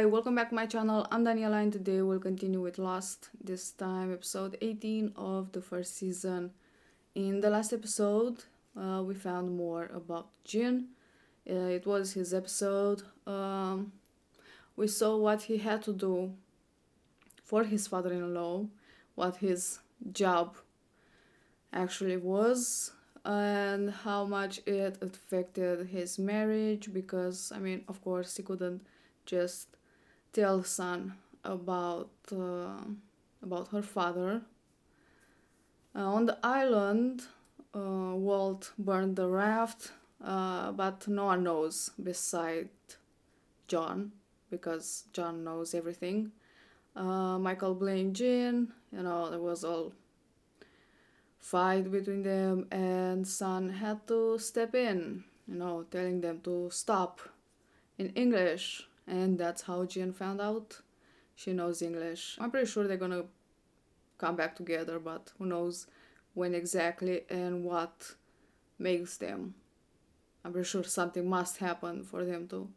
Hi, welcome back to my channel. I'm Daniela and today we'll continue with Lost, this time episode 18 of the first season. In the last episode, we found more about Jin. It was his episode. We saw what he had to do for his father-in-law, what his job actually was, and how much it affected his marriage because, of course, he couldn't just tell Sun about her father. On the island, Walt burned the raft, but no one knows beside John because John knows everything. Michael blamed Jin. There was all fight between them, and Sun had to step in. Telling them to stop in English. And that's how Jin found out she knows English. I'm pretty sure they're gonna come back together, but who knows when exactly and what makes them. I'm pretty sure something must happen for them to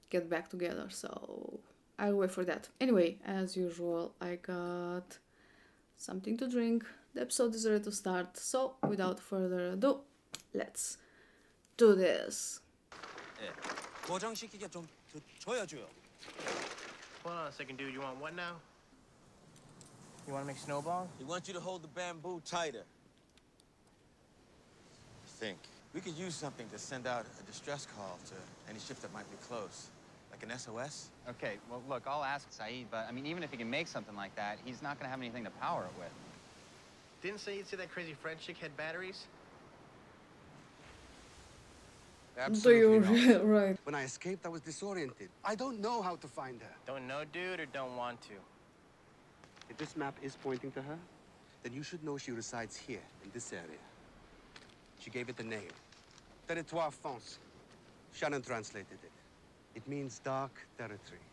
get back together, so I'll wait for that. Anyway, as usual, I got something to drink. The episode is ready to start, so without further ado, let's do this. 예, 고정시키게 좀 줘야줘요. Hold on a second, dude. You want what now? You want to make snowballs? He wants you to hold the bamboo tighter. Think. We could use something to send out a distress call to any ship that might be close. Like an SOS? Okay, well, look, I'll ask Saeed, but, even if he can make something like that, he's not gonna have anything to power it with. Didn't Saeed say that crazy French chick had batteries? Do you right? When I escaped, I was disoriented. I don't know how to find her. Don't know, dude, or don't want to? If this map is pointing to her, then you should know she resides here, in this area. She gave it a name. Territoire France. Shannon translated it. It means dark territory.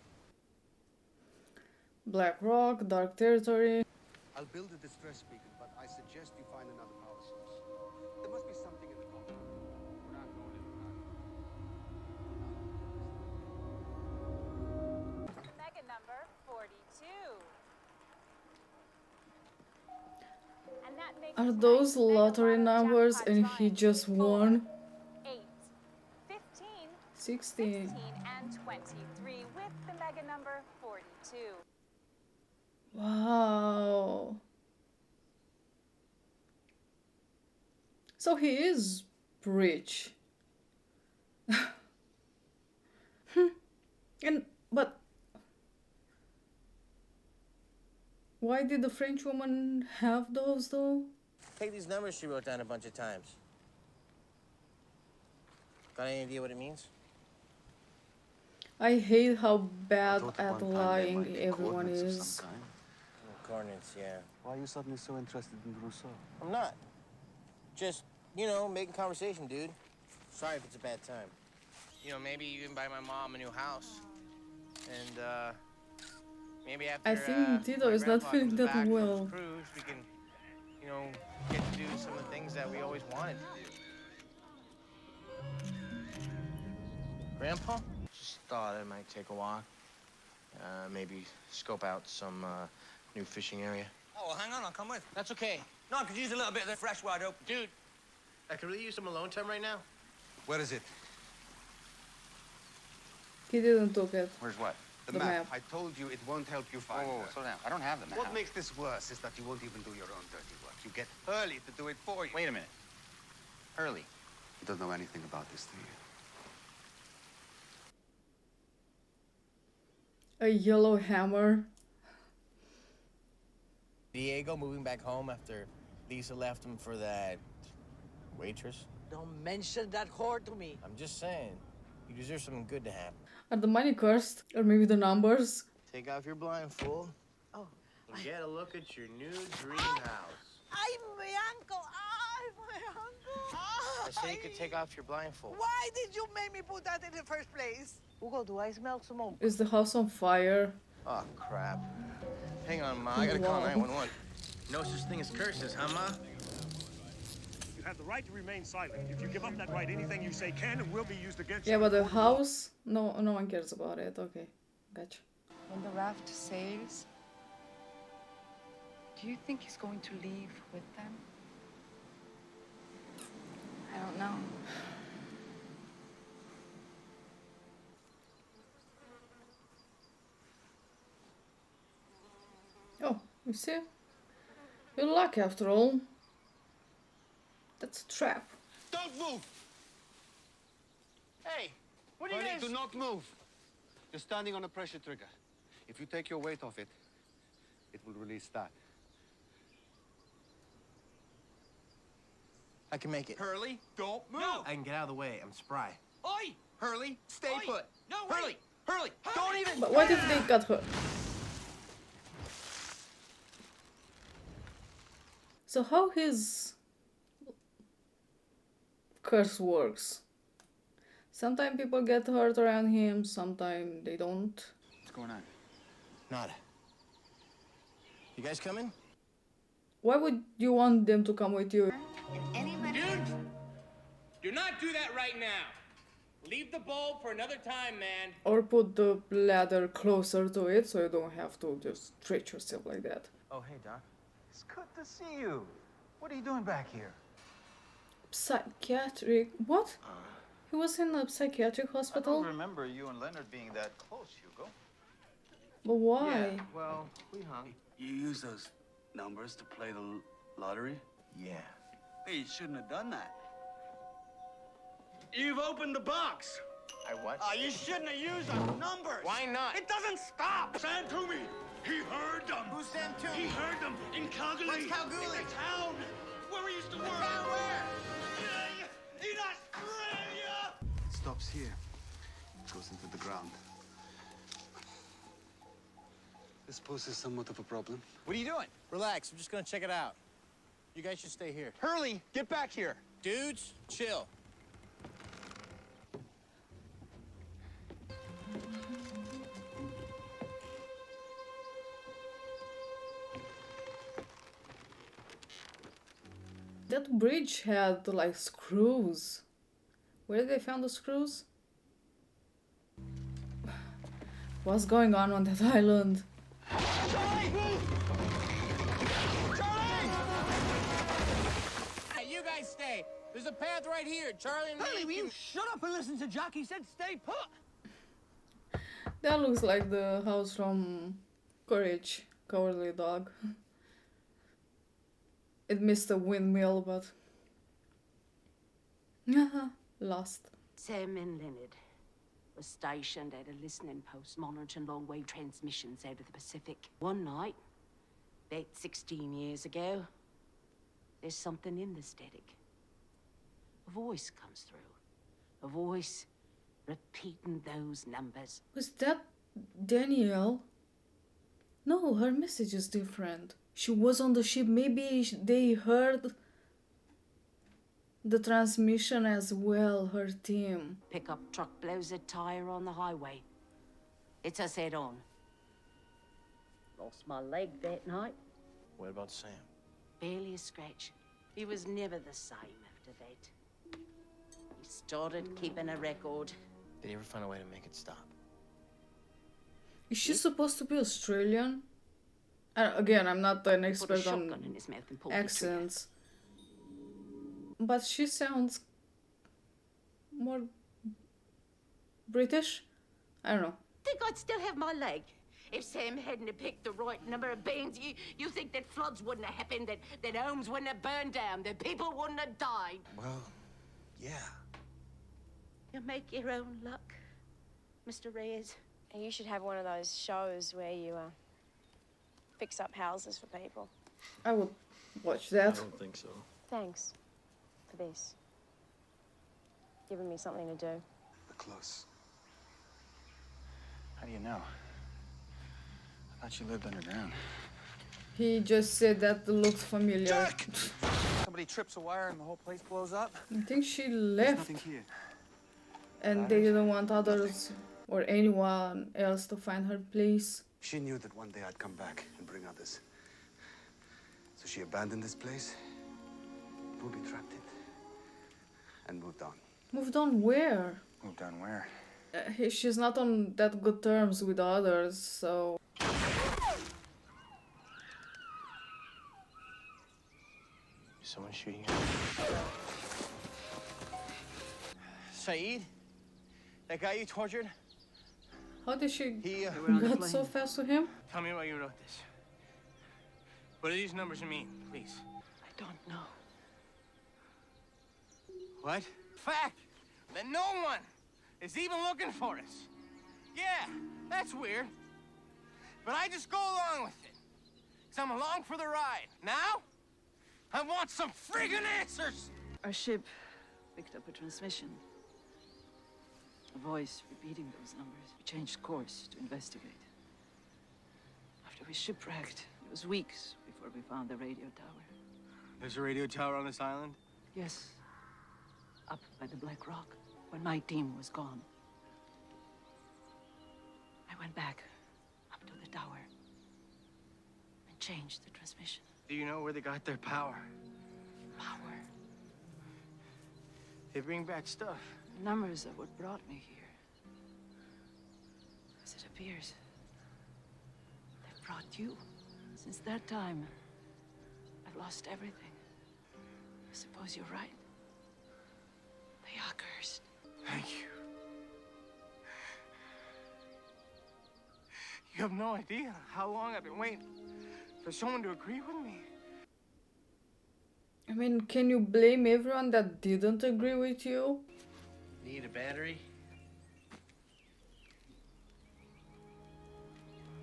Black Rock, Dark Territory. I'll build a distress beacon, but I suggest you find another power source. There must be something in the compound. We're not going in. Mega number 42. And that makes Are those tonight's Mega lottery Lotto numbers jackpot and he drawing just 4, won? 8, 15, 16. 16, and 23 with the mega number 42. Wow. So he is rich. But why did the French woman have those though? Take these numbers she wrote down a bunch of times. Got any idea what it means? I hate how bad at lying everyone is. Coordinates, yeah. Why are you suddenly so interested in Rousseau? I'm not. Just, making conversation, dude. Sorry if it's a bad time. Maybe you can buy my mom a new house. And, maybe after, I think Tito my is not grandpa feeling comes that back from his well. cruise, we can, get to do some of the things that we always wanted to do. Grandpa? Just thought it might take a walk. Maybe scope out some, new fishing area. Oh, well, hang on, I'll come with. That's okay. No, I could use a little bit of the fresh water. Dude, I could really use some alone time right now. Where is it? He didn't took it. Where's what? The The map. map. I told you it won't help you find Oh, her. slow down. I don't have the map. What makes this worse is that you won't even do your own dirty work. You get Hurley to do it for you. Wait a minute. Hurley. You don't know anything about this, do you? A yellow hammer. Diego moving back home after Lisa left him for that waitress. Don't mention that whore to me. I'm just saying, you deserve something good to happen. Are the money cursed? Or maybe the numbers? Take off your blindfold Oh, and get a look at your new dream house. ay, my uncle. Ay, my uncle. I said you could take off your blindfold. Why did you make me put that in the first place? Hugo, do I smell smoke? Is the house on fire? Oh, crap. Hang on, Ma. I gotta call Wow. 911. No such thing as curses, huh, Ma? You have the right to remain silent. If you give up that right, anything you say can and will be used against Yeah, you. but the house? No one cares about it. Okay. Gotcha. When the raft sails, do you think he's going to leave with them? I don't know. Oh, you see? You're lucky after all. That's a trap. Don't move! Hey, what are you Honey, guys... do not move. You're standing on a pressure trigger. If you take your weight off it, it will release that. I can make it. Hurley, don't move! I can get out of the way. I'm spry. Oi! Hurley, stay Oi! put! No, Hurley! Hurley! Don't even... But what if they got hurt? So how his curse works? Sometimes people get hurt around him, sometimes they don't. What's going on? Nada. You guys coming? Why would you want them to come with you? Dude! Do not do that right now. Leave the bowl for another time, man. Or put the ladder closer to it so you don't have to just stretch yourself like that. Oh, hey, Doc. It's good to see you. What are you doing back here? Psychiatric... What? He was in a psychiatric I don't hospital? remember you and Leonard being that close, Hugo. But why? Yeah, well, we hung. You use those numbers to play the lottery? Yeah. Hey, you shouldn't have done that. You've opened the box. I what? You shouldn't have used the numbers. Why not? It doesn't stop. Sam Toomey, he heard them. Who's Sam Toomey? He heard them in Calgary. What's Calgary? In the town where we used to work. Town where? In Australia. It stops here. It goes into the ground. This poses somewhat of a problem. What are you doing? Relax, I'm just gonna check it out. You guys should stay here. Hurley, get back here. Dudes, chill. That bridge had like screws. Where did they find the screws? What's going on that island? Hey, you guys stay. There's a path right here. Charlie and Hurley, will me... you shut up and listen to Jack? He said stay put. That looks like the house from Courage, Cowardly Dog. It missed a windmill, but... Lost. Sam and Leonard were stationed at a listening post monitoring long-wave transmissions out of the Pacific. One night, about 16 years ago, there's something in the static. A voice comes through. A voice repeating those numbers. Was that Danielle? No, her message is different. She was on the ship. Maybe they heard the transmission as well, her team. Pickup truck blows a tire on the highway. It's us head on. Lost my leg that night. What about Sam? Barely a scratch. He was never the same after that. He started keeping a record. Did he ever find a way to make it stop? Is she supposed to be Australian? Again, I'm not an Put a expert shotgun on in his mouth and pulled the trigger. accents. But she sounds more British? I don't know. Think I'd still have my leg if Sam hadn't have picked the right number of beans. You think that floods wouldn't have happened, that homes wouldn't have burned down, that people wouldn't have died? Well, yeah. You make your own luck, Mr. Reyes. You should have one of those shows where you fix up houses for people. I would watch that. think so. Thanks for this. Giving me something to do. We're close. How do you know? I thought you lived underground. He just said that looked familiar. Jack! Somebody trips a wire and the whole place blows up. I think she There's left nothing here. and they didn't want others or anyone else to find her place. She knew that one day I'd come back and bring others. So she abandoned this place, we'll be trapped in, and moved on. Moved on where? Moved on where? she's not on that good terms with others, so... Someone shooting at Saeed? That guy you tortured? How did she He, get so fast to him? Tell me why you wrote this. What do these numbers mean, please? I don't know. What? Fact that no one is even looking for us. Yeah, that's weird. But I just go along with it. Because I'm along for the ride. Now, I want some friggin' answers! Our ship picked up a transmission. A voice repeating those numbers. We changed course to investigate. After we shipwrecked, it was weeks before we found the radio tower. There's a radio tower on this island? Yes. Up by the Black Rock, when my team was gone. I went back up to the tower and changed the transmission. Do you know where they got their power? Power. They bring back stuff. The numbers are what brought me here. As it appears, they've brought you. Since that time, I've lost everything. I suppose you're right. They are cursed. Thank you. You have no idea how long I've been waiting for someone to agree with me. I mean, can you blame everyone that didn't agree with you? Need a battery?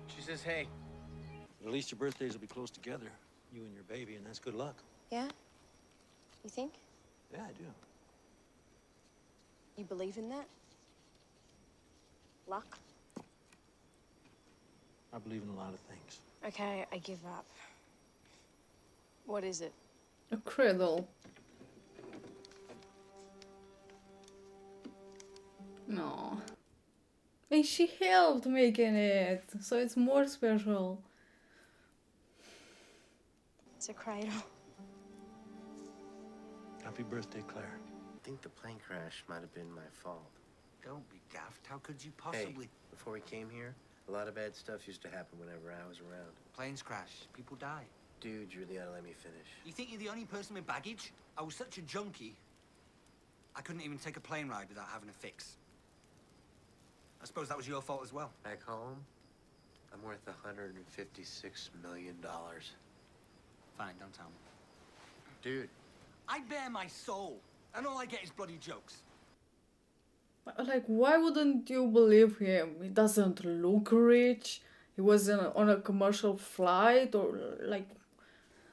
She says, hey. At least your birthdays will be close together, you and your baby, and that's good luck. Yeah? You think? Yeah, I do. You believe in that? Luck? I believe in a lot of things. Okay, I give up. What is it? A cradle. No. And she helped making it, so it's more special. It's a cradle. Happy birthday, Claire. I think the plane crash might have been my fault. Don't be daft. How could you Hey, possibly? before we came here, a lot of bad stuff used to happen whenever I was around. Planes crash. People die. Dude, you really ought to let me finish. You think you're the only person with baggage? I was such a junkie, I couldn't even take a plane ride without having a fix. I suppose that was your fault as well. Back home, I'm worth $156 million. Fine, don't tell me. Dude. I bear my soul, and all I get is bloody jokes. Like, why wouldn't you believe him? He doesn't look rich. He was on a commercial flight, or like...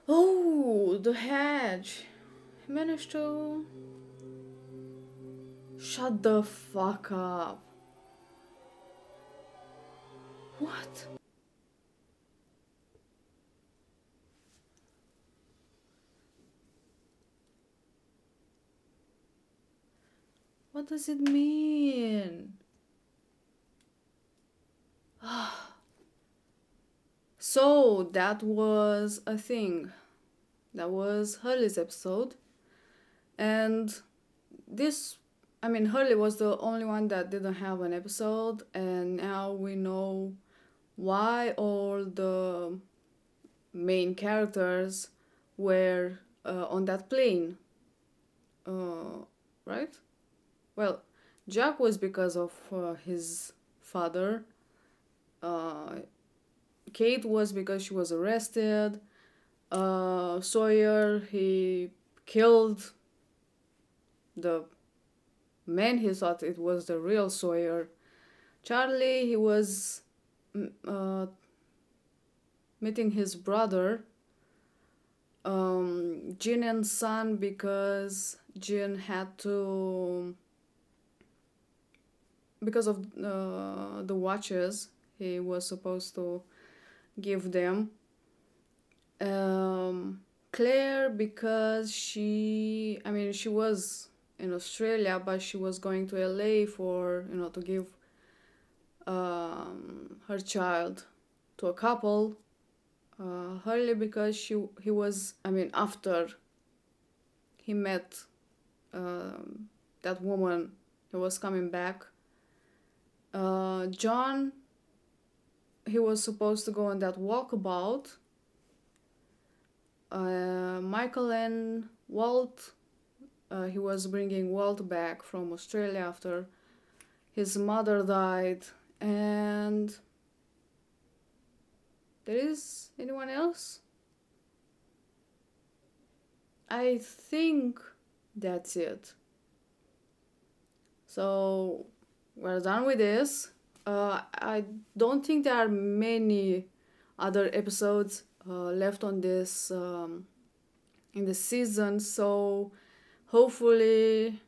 Oh, the hedge. He managed to... Shut the fuck up. What? What does it mean? So that was a thing. That was Hurley's episode. And this, I mean, Hurley was the only one that didn't have an episode, and now we know why all the main characters were on that plane. Right? Well, Jack was because of his father. Kate was because she was arrested. Sawyer, he killed the man he thought it was the real Sawyer. Charlie, he was meeting his brother. Jean and Son, because Jean had to... Because of the watches he was supposed to give them. Claire, because she was in Australia, but she was going to LA for, to give her child to a couple. Hurley, because he was, after he met that woman, he was coming back John, he was supposed to go on that walkabout. Michael and Walt, he was bringing Walt back from Australia after his mother died. And there is anyone else? I think that's it. So we're done with this. I don't think there are many other episodes left on this in the season, so hopefully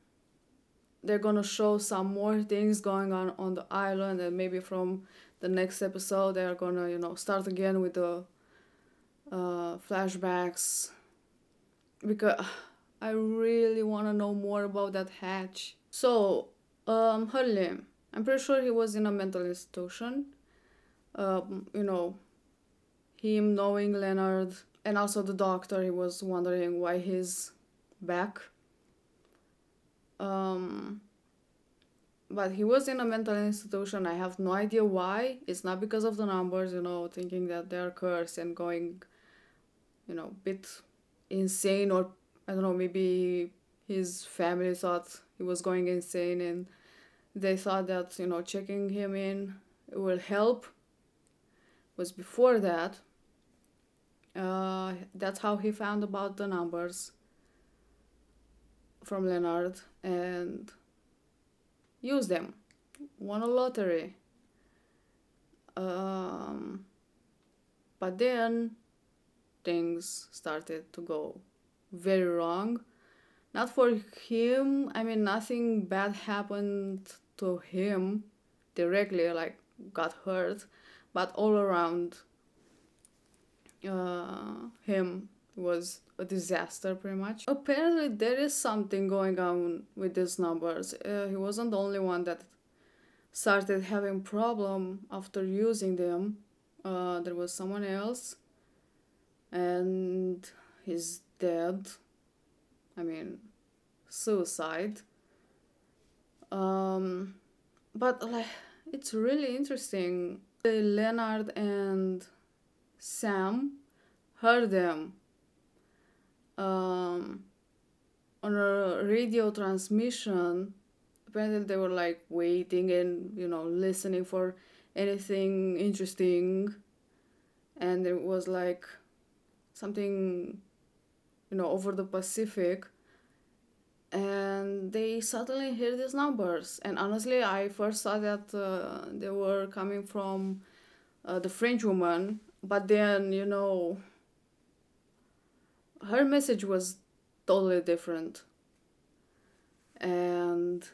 they're gonna show some more things going on the island, and maybe from the next episode they're gonna start again with the flashbacks, because I really want to know more about that Hatch. So Hurley, I'm pretty sure he was in a mental institution. Him knowing Leonard, and also the doctor, he was wondering why he's back. But he was in a mental institution. I have no idea why. It's not because of the numbers, thinking that they're cursed and going, bit insane, or I don't know, maybe his family thought he was going insane and they thought that, checking him in will help. Was before that. That's how he found about the numbers from Leonard and used them. Won a lottery. But then things started to go very wrong. Not for him, I mean, nothing bad happened to him directly, like got hurt, but all around him was a disaster pretty much. Apparently there is something going on with these numbers. He wasn't the only one that started having problem after using them. There was someone else, and he's dead. I mean, suicide. But like, it's really interesting. Leonard and Sam heard them on a radio transmission. Apparently they were like waiting and listening for anything interesting, and it was like something over the Pacific, and they suddenly hear these numbers. And honestly, I first thought that they were coming from the French woman, but then her message was totally different. And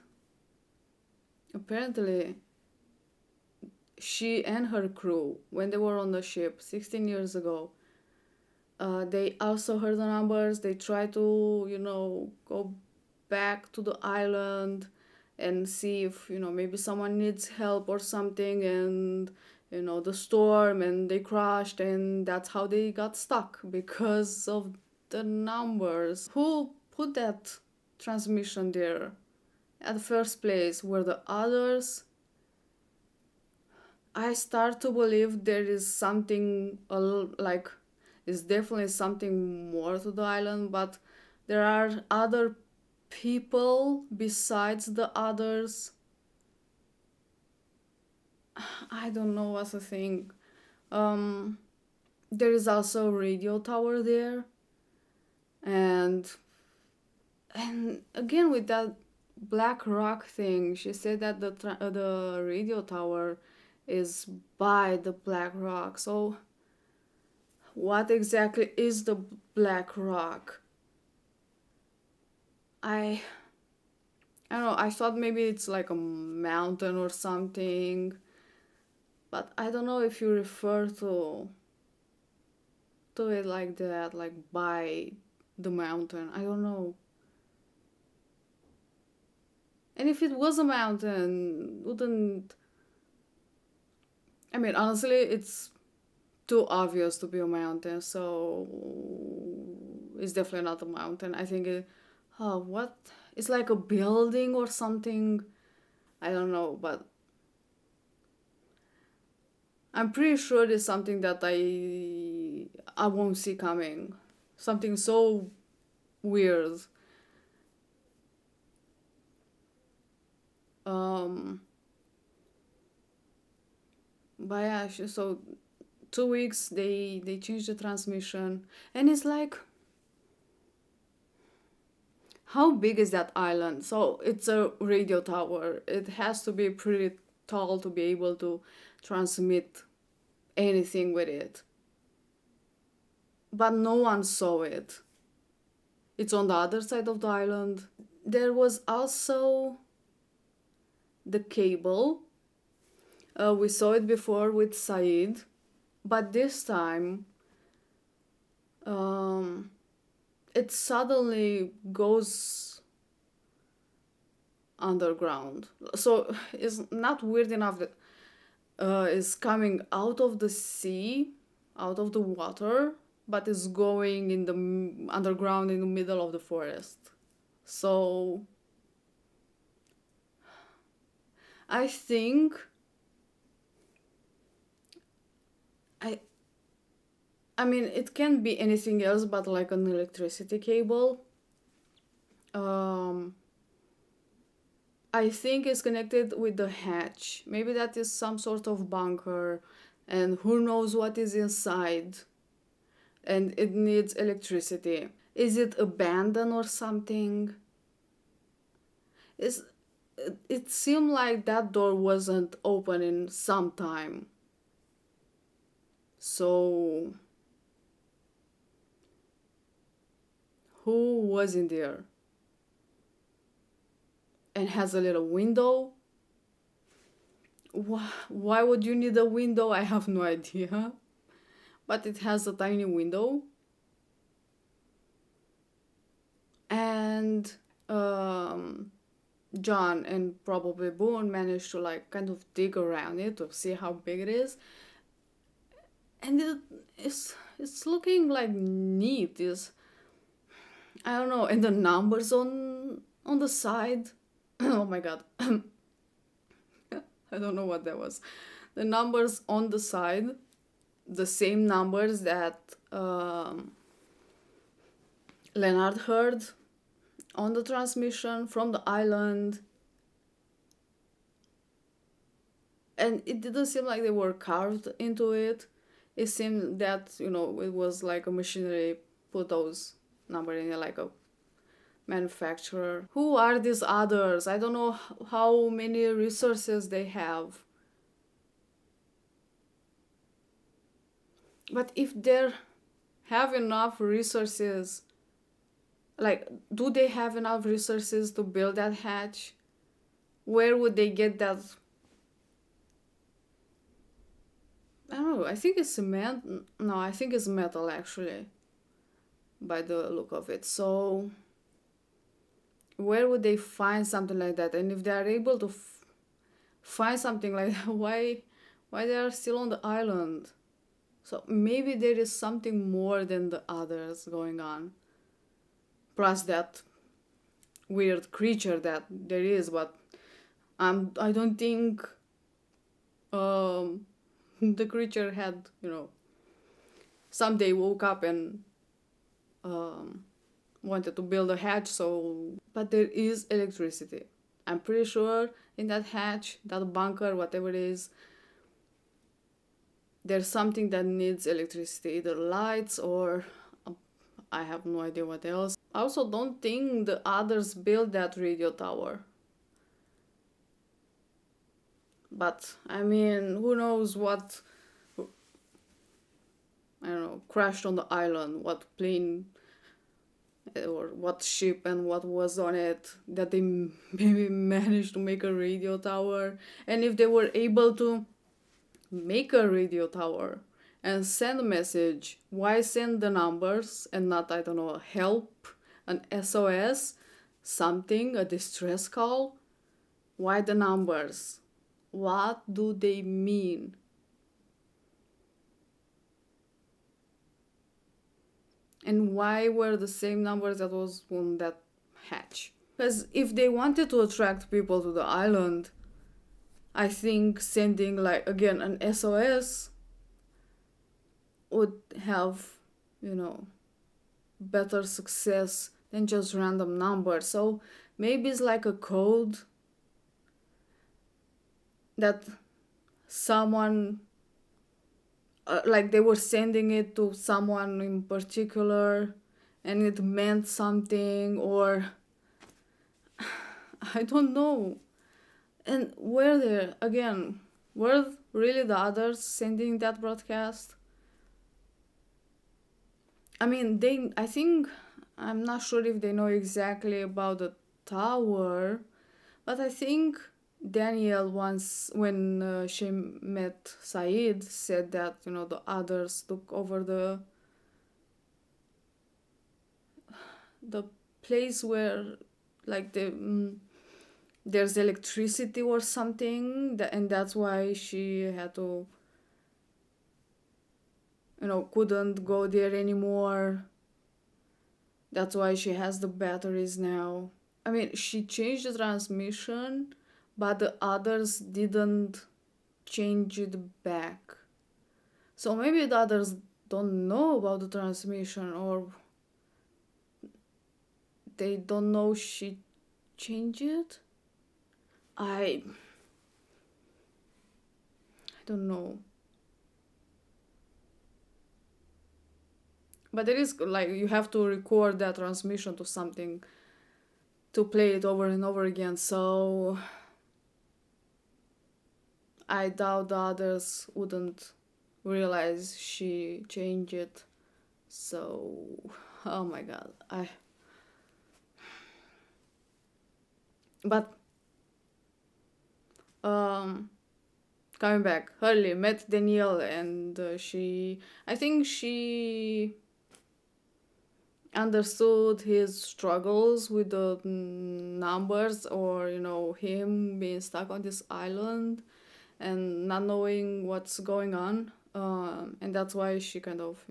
apparently she and her crew, when they were on the ship 16 years ago, they also heard the numbers. They tried to go back to the island and see if maybe someone needs help or something, and the storm, and they crashed, and that's how they got stuck, because of the numbers. Who put that transmission there at the first place? Were the others? I start to believe there is something like, is definitely something more to the island, but there are other people besides the others. I don't know what to think. There is also a radio tower there, and again with that black rock thing, she said that the radio tower is by the black rock. So what exactly is the black rock? I don't know, I thought maybe it's like a mountain or something, but I don't know if you refer to it like that, like by the mountain. I don't know. And if it was a mountain, wouldn't... I mean, honestly, it's too obvious to be a mountain, so it's definitely not a mountain. I think what? It's like a building or something. I don't know, but I'm pretty sure it's something that I won't see coming. Something so weird. But yeah, so 2 weeks they changed the transmission, and it's like, how big is that island? So it's a radio tower. It has to be pretty tall to be able to transmit anything with it. But no one saw it. It's on the other side of the island. There was also the cable. We saw it before with Said, but this time it suddenly goes underground. So it's not weird enough that it's coming out of the sea, out of the water, but it's going in the underground in the middle of the forest. So I think I mean, it can be anything else but like an electricity cable. I think it's connected with the hatch. Maybe that is some sort of bunker, and who knows what is inside. And it needs electricity. Is it abandoned or something? It seemed like that door wasn't open in some time. So who was in there? And has a little window? Why would you need a window? I have no idea. But it has a tiny window. And John and probably Boone managed to like kind of dig around it to see how big it is. And it's looking like neat. I don't know, and the numbers on the side. Oh my god. I don't know what that was. The numbers on the side, the same numbers that Leonard heard on the transmission from the island. And it didn't seem like they were carved into it. It seemed that, it was like a machinery put those numbers in it, like a manufacturer. Who are these others? I don't know how many resources they have. But if they have enough resources, like, do they have enough resources to build that hatch? Where would they get that? I don't know. I think it's cement. No, I think it's metal actually, by the look of it. So where would they find something like that? And if they are able to find something like that, why they are still on the island? So maybe there is something more than the others going on. Plus that weird creature that there is, but I don't think the creature had, someday woke up and wanted to build a hatch. So, but there is electricity. I'm pretty sure in that hatch, that bunker, whatever it is, there's something that needs electricity, either lights or I have no idea what else. I also don't think the others built that radio tower. But, I mean, who knows what, I don't know, crashed on the island, what plane or what ship and what was on it, that they maybe managed to make a radio tower. And if they were able to make a radio tower and send a message, why send the numbers and not, I don't know, help, an SOS, something, a distress call? Why the numbers? What do they mean? And why were the same numbers that was on that hatch? Because if they wanted to attract people to the island, I think sending like again an SOS would have, better success than just random numbers. So maybe it's like a code that someone, like they were sending it to someone in particular and it meant something, or I don't know. And were really the others sending that broadcast? I mean, I'm not sure if they know exactly about the tower, but I think Danielle once, when she met Said, said that, the others took over the place where, like, there's electricity or something, and that's why she had to, couldn't go there anymore. That's why she has the batteries now. I mean, she changed the transmission, but the others didn't change it back. So maybe the others don't know about the transmission, or they don't know she changed it. I don't know. But there is, like, you have to record that transmission to something to play it over and over again, so I doubt the others wouldn't realize she changed it. So, oh my god, but coming back, Hurley met Danielle, and I think she understood his struggles with the numbers, or him being stuck on this island and not knowing what's going on, and that's why she kind of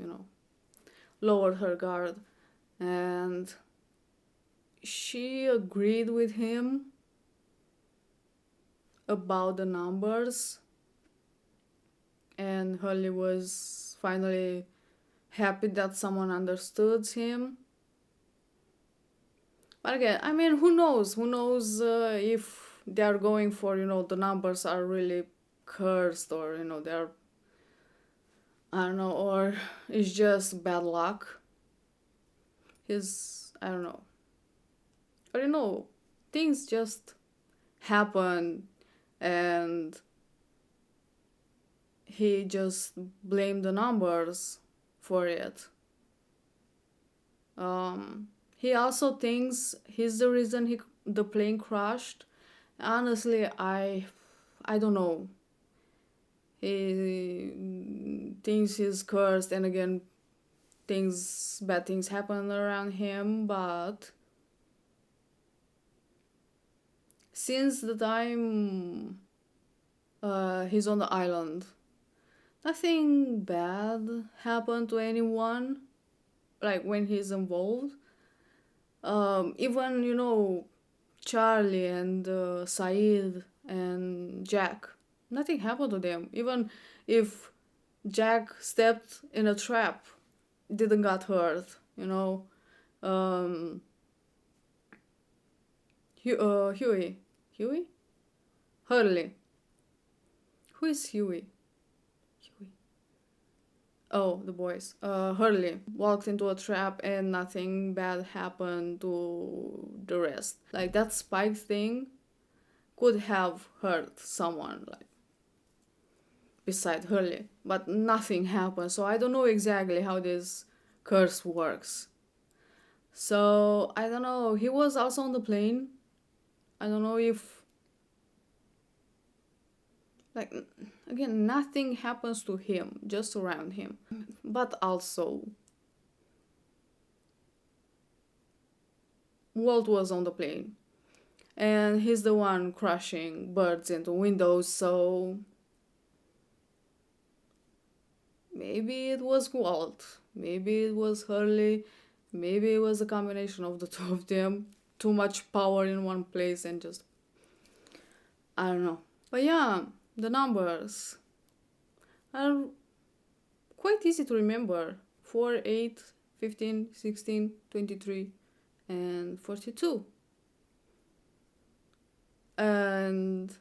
lowered her guard, and she agreed with him about the numbers, and Hurley was finally happy that someone understood him. But again, I mean, who knows if they are going for, the numbers are really cursed, or they're, I don't know, or it's just bad luck. I don't know, or things just happen, and he just blamed the numbers for it. He also thinks he's the reason the plane crashed. Honestly, I don't know. He thinks he's cursed, and again, bad things happen around him, but since the time he's on the island, nothing bad happened to anyone, like when he's involved. Even, Charlie and Said and Jack, nothing happened to them. Even if Jack stepped in a trap, didn't got hurt, Huey? Hurley. Who is Huey? Oh, the boys. Hurley walked into a trap and nothing bad happened to the rest. Like, that spike thing could have hurt someone, like, beside Hurley, but nothing happened. So I don't know exactly how this curse works. So I don't know. He was also on the plane. I don't know if, like, again, nothing happens to him, just around him. But also, Walt was on the plane, and he's the one crushing birds into windows, so maybe it was Walt, maybe it was Hurley, maybe it was a combination of the two of them. Too much power in one place, and just, I don't know. But yeah, the numbers are quite easy to remember. 4, 8, 15, 16, 23, and 42. And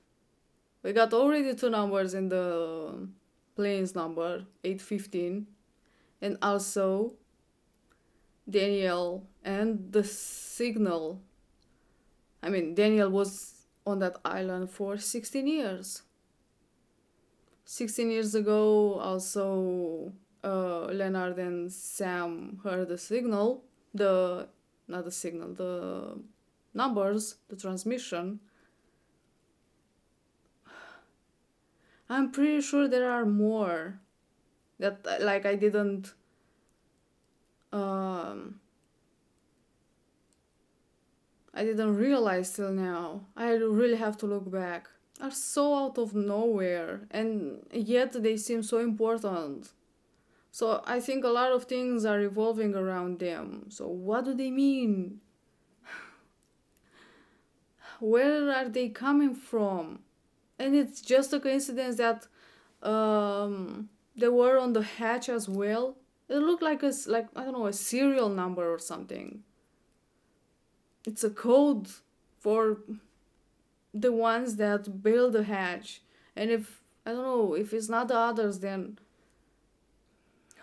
we got already 2 numbers in the plane's number, 815, and also Daniel and the signal. I mean, Daniel was on that island for 16 years. 16 years ago, also, Leonard and Sam heard the signal, not the signal, the numbers, the transmission. I'm pretty sure there are more that, like, I didn't realize till now. I really have to look back. Are so out of nowhere, and yet they seem so important. So I think a lot of things are revolving around them. So what do they mean? Where are they coming from? And it's just a coincidence that they were on the hatch as well. It looked like I don't know, a serial number or something. It's a code for the ones that build the hatch. And if, I don't know, if it's not the others, then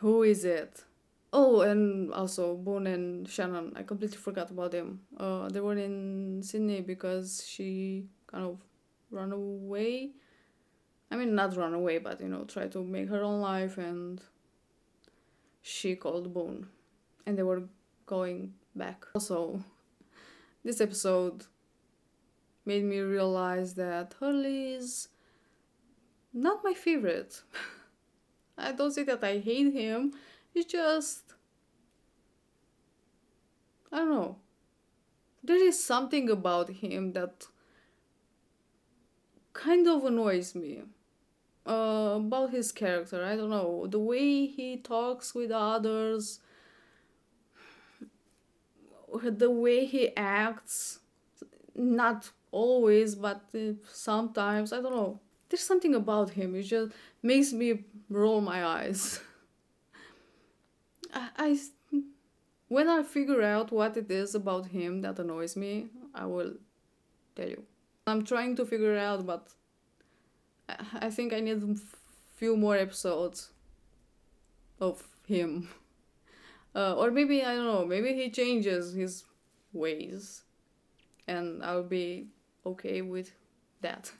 who is it? Oh, and also Boone and Shannon, I completely forgot about them. They were in Sydney because she kind of ran away. I mean, not run away, but, tried to make her own life, and she called Boone. And they were going back. Also, this episode made me realize that Hurley is not my favorite. I don't say that I hate him. It's just, I don't know. There is something about him that kind of annoys me. About his character, I don't know. The way he talks with others, the way he acts, not always, but sometimes, I don't know. There's something about him. It just makes me roll my eyes. I when I figure out what it is about him that annoys me, I will tell you. I'm trying to figure it out, but I think I need a few more episodes of him. Or maybe, I don't know, maybe he changes his ways and I'll be okay with that.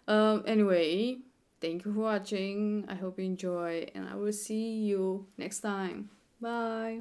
Anyway, thank you for watching. I hope you enjoy, and I will see you next time. Bye.